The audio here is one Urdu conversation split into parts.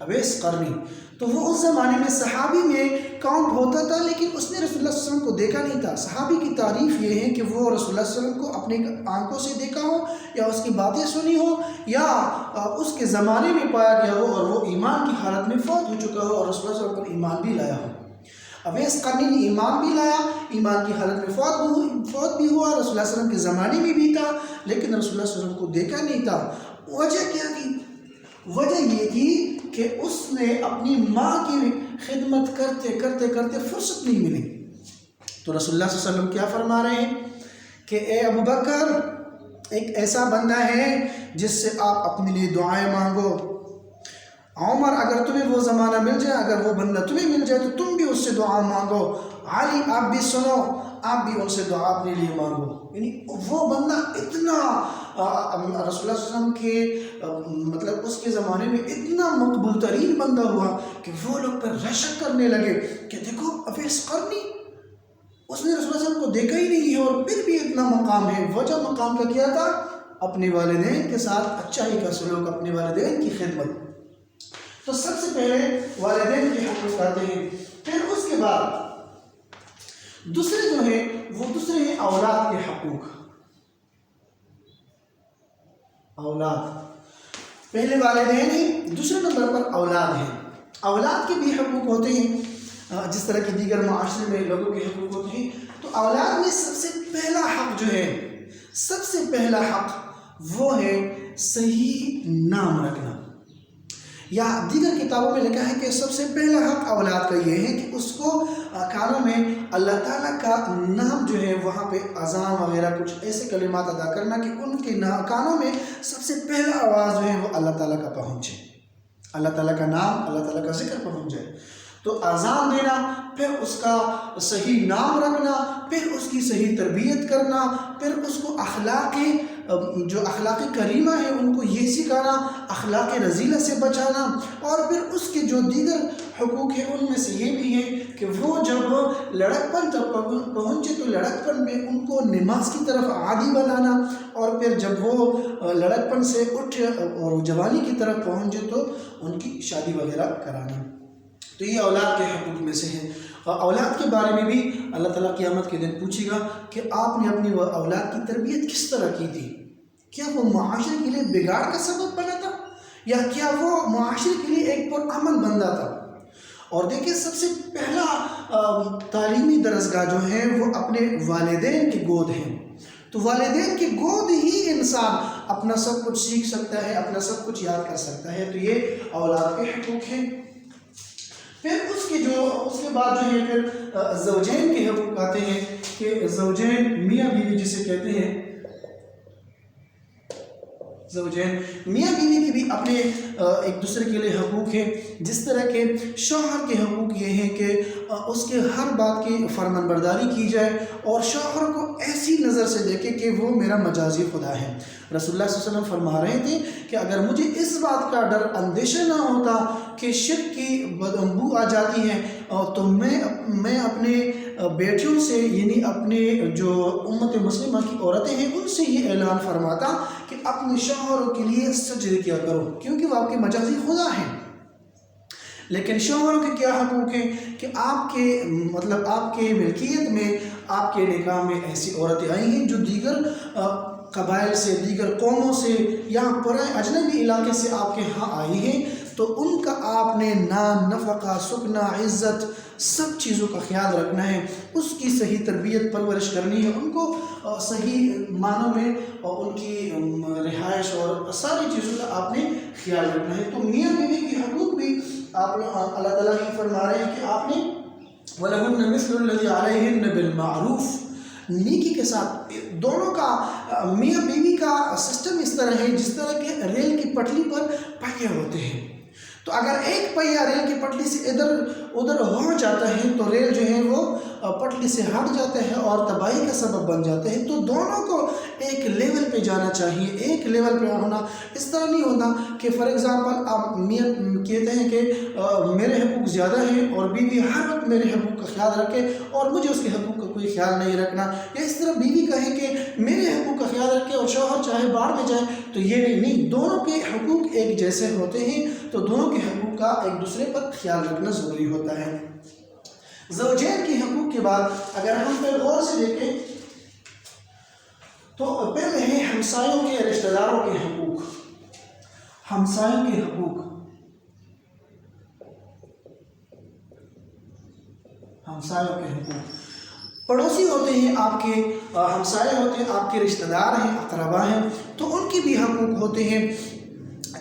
اویس قرنی، تو وہ اس زمانے میں صحابی میں کاؤنٹ ہوتا تھا، لیکن اس نے رسول اللہ صلی اللہ علیہ وسلم کو دیکھا نہیں تھا۔ صحابی کی تعریف یہ ہے کہ وہ رسول اللہ صلی اللہ علیہ وسلم کو اپنے آنکھوں سے دیکھا ہو، یا اس کی باتیں سنی ہو، یا اس کے زمانے میں پایا گیا ہو اور وہ ایمان کی حالت میں فوت ہو چکا ہو اور رسول اللہ صلی اللہ علیہ وسلم پر ایمان بھی لایا ہو۔ اویس قرنی نے ایمان بھی لایا، ایمان کی حالت میں فوت بھی ہوا، رسول اللہ صلی اللہ علیہ وسلم کے زمانے میں بھی تھا، لیکن رسول اللہ صلی اللہ علیہ وسلم کو دیکھا نہیں تھا۔ وجہ کیا تھی؟ وجہ یہ تھی کہ اس نے اپنی ماں کی خدمت کرتے کرتے کرتے فرصت نہیں ملی۔ تو رسول اللہ صلی اللہ علیہ وسلم کیا فرما رہے ہیں کہ اے ابو بکر، ایک ایسا بندہ ہے جس سے آپ اپنے لیے دعائیں مانگو۔ عمر، اگر تمہیں وہ زمانہ مل جائے، اگر وہ بندہ تمہیں مل جائے تو تم بھی اس سے دعا مانگو۔ علی، آپ بھی سنو، آپ بھی ان سے دعا اپنے لیے مانگو۔ یعنی وہ بندہ اتنا رسول اللہ صلی اللہ علیہ وسلم کے مطلب اس کے زمانے میں اتنا مقبول ترین بندہ ہوا کہ وہ لوگ پر رشک کرنے لگے کہ دیکھو اویس قرنی، اس نے رسول اللہ صلی اللہ علیہ وسلم کو دیکھا ہی نہیں ہے اور پھر بھی اتنا مقام ہے۔ وجہ مقام کا کیا تھا؟ اپنے والدین کے ساتھ اچھائی کا سلوک، اپنے والدین کی خدمت۔ تو سب سے پہلے والدین کے حقوق آتے ہیں، پھر اس کے بعد دوسرے جو ہیں وہ دوسرے ہیں اولاد کے حقوق۔ اولاد، پہلے والدین ہیں، دوسرے نمبر پر اولاد ہیں۔ اولاد کے بھی حقوق ہوتے ہیں جس طرح کی دیگر معاشرے میں لوگوں کے حقوق ہوتے ہیں۔ تو اولاد میں سب سے پہلا حق جو ہے، سب سے پہلا حق وہ ہے صحیح نام رکھنا، یا دیگر کتابوں میں لکھا ہے کہ سب سے پہلا حق اولاد کا یہ ہے کہ اس کو کانوں میں اللہ تعالیٰ کا نام جو ہے وہاں پہ اذان وغیرہ کچھ ایسے کلمات ادا کرنا کہ ان کے کانوں میں سب سے پہلا آواز جو ہے وہ اللہ تعالیٰ کا پہنچے، اللہ تعالیٰ کا نام، اللہ تعالیٰ کا ذکر پہنچ جائے۔ تو اذان دینا، پھر اس کا صحیح نام رکھنا، پھر اس کی صحیح تربیت کرنا، پھر اس کو جو اخلاق کریمہ ہے ان کو یہ سکھانا، اخلاق رذیلہ سے بچانا، اور پھر اس کے جو دیگر حقوق ہیں ان میں سے یہ بھی ہے کہ وہ جب لڑکپن تک پہنچے تو لڑکپن میں ان کو نماز کی طرف عادی بنانا، اور پھر جب وہ لڑکپن سے اٹھ اور جوانی کی طرف پہنچے تو ان کی شادی وغیرہ کرانا۔ تو یہ اولاد کے حقوق میں سے ہے۔ اولاد کے بارے میں بھی اللہ تعالیٰ قیامت کے دن پوچھے گا کہ آپ نے اپنی اولاد کی تربیت کس طرح کی تھی؟ کیا وہ معاشرے کے لیے بگاڑ کا سبب بنا تھا، یا کیا وہ معاشرے کے لیے ایک پرامن بندہ تھا؟ اور دیکھیں، سب سے پہلا تعلیمی درسگاہ جو ہے وہ اپنے والدین کی گود ہے۔ تو والدین کی گود ہی انسان اپنا سب کچھ سیکھ سکتا ہے، اپنا سب کچھ یاد کر سکتا ہے۔ تو یہ اولاد کے حقوق ہیں۔ پھر اس کے بعد جو ہے پھر زوجین کے حقوق آتے ہیں کہ زوجین، میاں بیوی جسے کہتے ہیں، زوجین میاں بیوی کے بھی اپنے ایک دوسرے کے لیے حقوق ہیں۔ جس طرح کے شوہر کے حقوق یہ ہیں کہ اس کے ہر بات کی فرمان برداری کی جائے اور شوہر کو ایسی نظر سے دیکھے کہ وہ میرا مجازی خدا ہے۔ رسول اللہ صلی اللہ علیہ وسلم فرما رہے تھے کہ اگر مجھے اس بات کا ڈر اندیشہ نہ ہوتا کہ شرک کی بدبو آ جاتی ہے تو میں اپنے بیٹیوں سے، یعنی اپنے جو امت مسلمہ کی عورتیں ہیں ان سے یہ اعلان فرماتا کہ اپنے شوہروں کے لیے سجدہ کیا کرو، کیونکہ وہ آپ کے مجازی خدا ہیں۔ لیکن شوہروں کے کیا حقوق ہیں کہ آپ کے ملکیت میں، آپ کے نکاح میں ایسی عورتیں آئی ہیں جو دیگر قبائل سے، دیگر قوموں سے یا پرائے اجنبی علاقے سے آپ کے ہاں آئی ہیں، تو ان کا آپ نے نام، نفقہ، سکنا، عزت، سب چیزوں کا خیال رکھنا ہے، اس کی صحیح تربیت پرورش کرنی ہے، ان کو صحیح معنوں میں ان کی رہائش اور ساری چیزوں کا آپ نے خیال رکھنا ہے۔ تو میاں بیوی کے حقوق بھی آپ نے اللہ تعالیٰ ہی فرما رہے ہیں کہ آپ نے وَلَهُنَّ مِثْلُ الَّذِي عَلَيْهِنَّ بِالْمَعْرُوفِ، نیکی کے ساتھ۔ دونوں کا میاں بیوی کا سسٹم اس طرح ہے جس طرح کہ ریل کی پٹری پر پہیے ہوتے ہیں۔ تو اگر ایک پہیہ ریل کی پٹری سے ادھر ہو جاتا ہے تو ریل جو ہے وہ پٹری سے ہٹ جاتا ہے اور تباہی کا سبب بن جاتا ہے۔ تو دونوں کو ایک لیول پہ جانا چاہیے، ایک لیول پہ ہونا۔ اس طرح نہیں ہوتا کہ فار ایگزامپل آپ میاں کہتے ہیں کہ میرے حقوق زیادہ ہیں اور بیوی ہر وقت میرے حقوق کا خیال رکھے اور مجھے اس کے حقوق کا کوئی خیال نہیں رکھنا، یا اس طرح بیوی کہے کہ میرے حقوق کا خیال رکھے اور شوہر چاہے باہر میں جائے، تو یہ نہیں، دونوں کے حقوق ایک جیسے ہوتے ہیں، تو دونوں کے حقوق کا ایک دوسرے پر خیال رکھنا ضروری ہوتا ہے۔ زوجین کے حقوق کے بعد اگر ہم پھر غور سے دیکھیں تو پہلے ہیں ہمسایوں کے، رشتہ داروں کے حقوق۔ ہمسایوں کے حقوق، ہمسایوں کے حقوق، پڑوسی ہوتے ہیں آپ کے، ہمسائے ہوتے ہیں آپ کے، رشتہ دار ہیں، اقربا ہیں، تو ان کی بھی حقوق ہوتے ہیں۔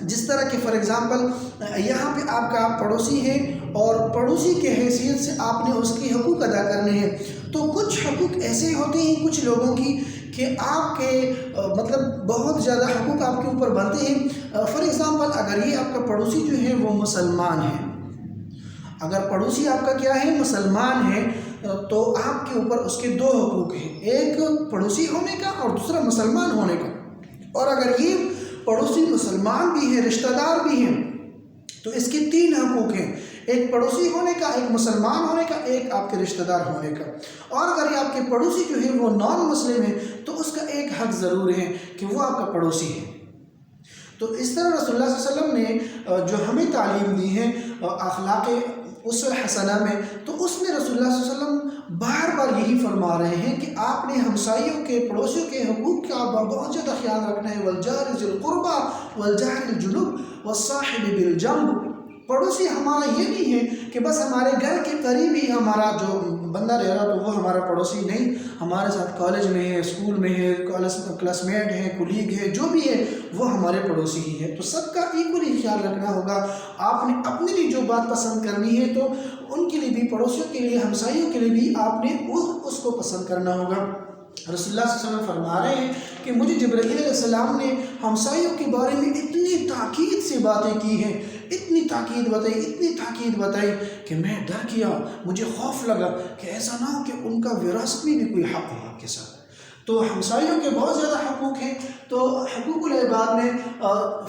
جس طرح کہ فار ایگزامپل یہاں پہ آپ کا پڑوسی ہے اور پڑوسی کے حیثیت سے آپ نے اس کے حقوق ادا کرنے ہیں، تو کچھ حقوق ایسے ہوتے ہیں کچھ لوگوں کی کہ آپ کے مطلب بہت زیادہ حقوق آپ کے اوپر بنتے ہیں۔ فار ایگزامپل اگر یہ آپ کا پڑوسی جو ہے وہ مسلمان ہے، اگر پڑوسی آپ کا کیا ہے، مسلمان ہے، تو آپ کے اوپر اس کے دو حقوق ہیں، ایک پڑوسی ہونے کا اور دوسرا مسلمان ہونے کا۔ اور اگر یہ پڑوسی مسلمان بھی ہے، رشتہ دار بھی ہیں، تو اس کے تین حقوق ہیں، ایک پڑوسی ہونے کا، ایک مسلمان ہونے کا، ایک آپ کے رشتہ دار ہونے کا۔ اور اگر یہ آپ کے پڑوسی جو ہے وہ نان مسلم ہے تو اس کا ایک حق ضرور ہے کہ وہ آپ کا پڑوسی ہے۔ تو اس طرح رسول اللہ صلی اللہ علیہ وسلم نے جو ہمیں تعلیم دی ہے اخلاق اسوہ حسنہ میں، تو اس میں رسول اللہ صلی اللہ علیہ وسلم بار بار یہی فرما رہے ہیں کہ آپ نے ہمسائیوں کے، پڑوسیوں کے حقوق کا بہت زیادہ خیال رکھنا ہے۔ والجار ذی القربى والجار الجنب والصاحب بالجنب۔ پڑوسی ہمارا یہ نہیں ہے کہ بس ہمارے گھر کے قریب ہی ہمارا جو بندہ رہ رہا تو وہ ہمارا پڑوسی نہیں، ہمارے ساتھ کالج میں ہے، اسکول میں ہے، کلاس میٹ ہے، کولیگ ہے، جو بھی ہے وہ ہمارے پڑوسی ہی ہے۔ تو سب کا ایکولی خیال رکھنا ہوگا۔ آپ نے اپنے لیے جو بات پسند کرنی ہے تو ان کے لیے بھی، پڑوسیوں کے لیے، ہمسائیوں کے لیے بھی آپ نے اس کو پسند کرنا ہوگا۔ رسول اللہ صلی اللہ علیہ وسلم فرما رہے ہیں کہ مجھے جبرائیل علیہ السلام نے ہمسائیوں کے بارے میں اتنی تاکید سے باتیں کی ہیں، اتنی تاکید بتائی کہ میں ڈر گیا، مجھے خوف لگا کہ ایسا نہ ہو کہ ان کا وراثت میں بھی کوئی حق ہو آپ کے ساتھ۔ تو ہمسائیوں کے بہت زیادہ حقوق ہیں۔ تو حقوق العباد میں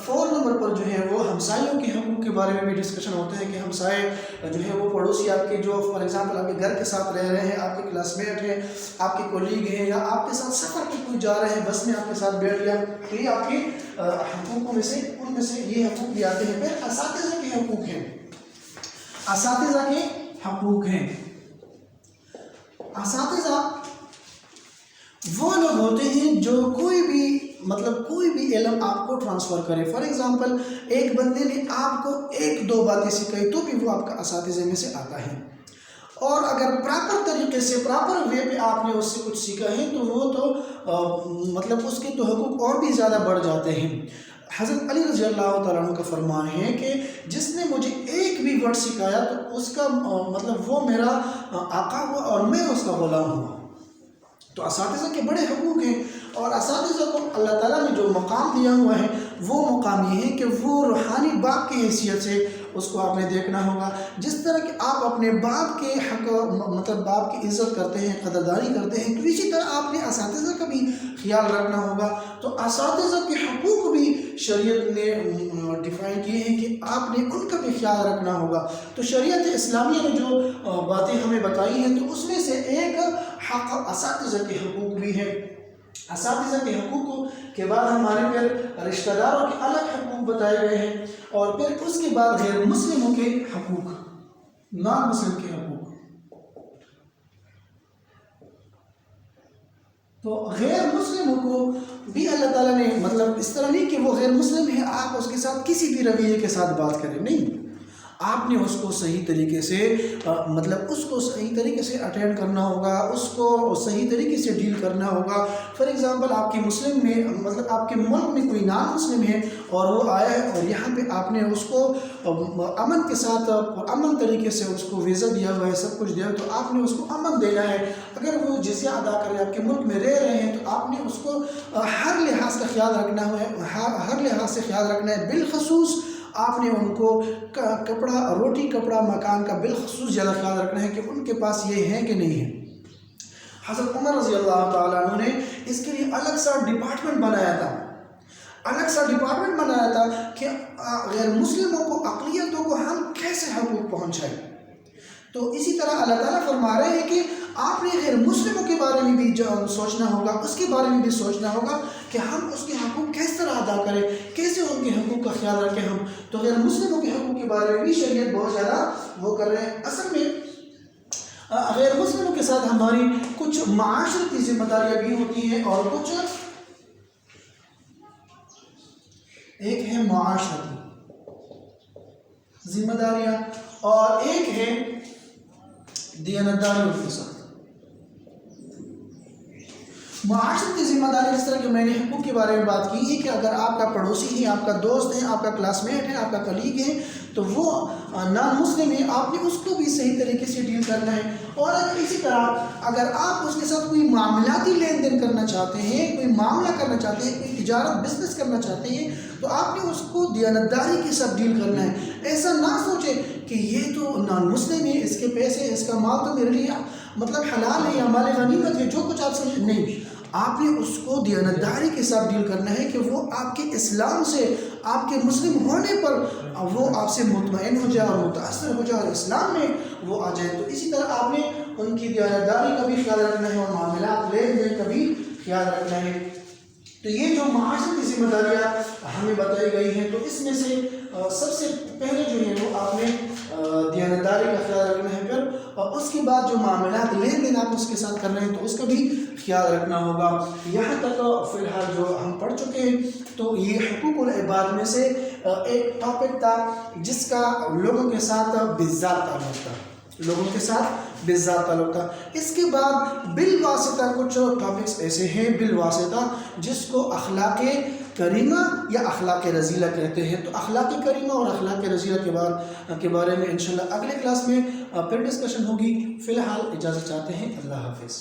4 نمبر پر جو ہے وہ ہمسائیوں کے حقوق کے بارے میں بھی ڈسکشن ہوتا ہے کہ ہمسائے جو ہے وہ پڑوسی آپ کے، جو فار ایگزامپل آپ کے گھر کے ساتھ رہ رہے ہیں، آپ کے کلاس میٹ ہیں، آپ کے کولیگ ہیں، یا آپ کے ساتھ سفر پہ کوئی جا رہے ہیں، بس میں آپ کے ساتھ بیٹھ گیا، تو یہ آپ کے حقوقوں میں سے، ان میں سے یہ حقوق بھی آتے ہیں۔ پھر اساتذہ کے حقوق ہیں، اساتذہ کے حقوق ہیں۔ اساتذہ وہ لوگ ہوتے ہیں جو کوئی بھی علم آپ کو ٹرانسفر کرے۔ فار ایگزامپل ایک بندے نے آپ کو 1-2 باتیں سکھائی تو بھی وہ آپ کا اساتذہ میں سے آتا ہے، اور اگر پراپر طریقے سے، پراپر وے پہ آپ نے اس سے کچھ سیکھا ہے تو وہ تو اس کے تو حقوق اور بھی زیادہ بڑھ جاتے ہیں۔ حضرت علی رضی اللہ تعالیٰ عنہ کا فرمان ہے کہ جس نے مجھے ایک بھی ورڈ سکھایا تو اس کا وہ میرا آقا ہوا اور میں اس کا غلام ہوا۔ تو اساتذہ کے بڑے حقوق ہیں، اور اساتذہ کو اللہ تعالیٰ نے جو مقام دیا ہوا ہے وہ مقام یہ ہے کہ وہ روحانی باپ کی حیثیت سے اس کو آپ نے دیکھنا ہوگا۔ جس طرح کہ آپ اپنے باپ کے حق، باپ کی عزت کرتے ہیں، قدردانی کرتے ہیں، تو اسی طرح آپ نے اساتذہ کا بھی خیال رکھنا ہوگا۔ تو اساتذہ کے حقوق بھی شریعت نے ڈیفائن کیے ہیں کہ آپ نے ان کا بھی خیال رکھنا ہوگا۔ تو شریعت اسلامیہ نے جو باتیں ہمیں بتائی ہیں تو اس میں سے ایک حق اساتذہ کے حقوق بھی ہے۔ اساتذہ کے حقوق کے بعد ہمارے پھر رشتہ داروں کے الگ حقوق بتائے گئے ہیں، اور پھر اس کے بعد غیر مسلموں کے حقوق، نان مسلم کے حقوق۔ تو غیر مسلموں کو بھی اللہ تعالیٰ نے اس طرح نہیں کہ وہ غیر مسلم ہے آپ اس کے ساتھ کسی بھی رویے کے ساتھ بات کریں، نہیں، آپ نے اس کو صحیح طریقے سے اس کو صحیح طریقے سے اٹینڈ کرنا ہوگا، اس کو صحیح طریقے سے ڈیل کرنا ہوگا۔ فار ایگزامپل آپ کے مسلم میں آپ کے ملک میں کوئی نان مسلم ہے اور وہ آیا ہے اور یہاں پہ آپ نے اس کو امن کے ساتھ اور امن طریقے سے اس کو ویزا دیا ہوا ہے، سب کچھ دیا، تو آپ نے اس کو امن دینا ہے۔ اگر وہ جزیہ ادا کر رہے ہیں، آپ کے ملک میں رہ رہے ہیں، تو آپ نے اس کو ہر لحاظ کا خیال رکھنا ہے، ہر لحاظ سے خیال رکھنا ہے۔ بالخصوص آپ نے ان کو کپڑا، روٹی کپڑا مکان کا بالخصوص زیادہ خیال رکھنا ہے کہ ان کے پاس یہ ہے کہ نہیں ہے۔ حضرت عمر رضی اللہ تعالیٰ عنہ نے اس کے لیے الگ سا ڈپارٹمنٹ بنایا تھا کہ غیر مسلموں کو، اقلیتوں کو ہم کیسے حقوق پہنچائیں۔ تو اسی طرح اللہ تعالیٰ فرما رہے ہیں کہ آپ نے غیر مسلموں کے بارے میں بھی سوچنا ہوگا، اس کے بارے میں بھی سوچنا ہوگا کہ ہم اس کے حقوق کس طرح ادا کریں، کیسے ان کے حقوق کا خیال رکھیں ہم۔ تو غیر مسلموں کے حقوق کے بارے میں بھی شریعت بہت زیادہ وہ کر رہے ہیں۔ اصل میں غیر مسلموں کے ساتھ ہماری کچھ معاشرتی ذمہ داریاں بھی ہوتی ہیں، اور کچھ ایک ہے معاشرتی ذمہ داریاں اور ایک ہے دیانتداریوں کے ساتھ۔ معاشرتی ذمہ داری جس طرح کہ میں نے حقوق کے بارے میں بات کی ہے کہ اگر آپ کا پڑوسی ہے، آپ کا دوست ہے، آپ کا کلاس میٹ ہے، آپ کا کلیگ ہے، تو وہ نان مسلم ہے، آپ نے اس کو بھی صحیح طریقے سے ڈیل کرنا ہے۔ اور اسی طرح اگر آپ اس کے ساتھ کوئی معاملاتی لین دین کرنا چاہتے ہیں، کوئی معاملہ کرنا چاہتے ہیں، کوئی تجارت بزنس کرنا چاہتے ہیں، تو آپ نے اس کو دیانتداری کے ساتھ ڈیل کرنا ہے۔ ایسا نہ سوچیں کہ یہ تو نان مسلم ہے، اس کے پیسے، اس کا مال تو میرے لیے مطلب حلال ہے یا مال غنیمت ہے، جو کچھ آپ سمجھیں، نہیں، آپ نے اس کو دیانتداری کے ساتھ ڈیل کرنا ہے کہ وہ آپ کے اسلام سے، آپ کے مسلم ہونے پر وہ آپ سے مطمئن ہو جائے اور متاثر ہو جائے اور اسلام میں وہ آ جائے۔ تو اسی طرح آپ نے ان کی دیانتداری کا بھی خیال رکھنا ہے اور معاملات لین دین کا بھی خیال رکھنا ہے۔ تو یہ جو معاشرتی ذمہ داریاں ہمیں بتائی گئی ہیں، تو اس میں سے سب سے پہلے جو ہے وہ آپ نے دیانتداری کا خیال رکھنا ہے، پھر اور اس کے بعد جو معاملات لین دین آپ اس کے ساتھ کر رہے ہیں تو اس کا بھی خیال رکھنا ہوگا۔ یہاں تک فی الحال جو ہم پڑھ چکے ہیں، تو یہ حقوق العباد میں سے ایک ٹاپک تھا جس کا لوگوں کے ساتھ بالذات تعلق تھا۔ اس کے بعد بالواسطہ کچھ ٹاپکس ایسے ہیں بالواسطہ جس کو اخلاق کریمہ یا اخلاق رذیلہ کہتے ہیں۔ تو اخلاق کریمہ اور اخلاق رذیلہ کے بارے میں انشاءاللہ اگلے کلاس میں پھر ڈسکشن ہوگی۔ فی الحال اجازت چاہتے ہیں، اللہ حافظ۔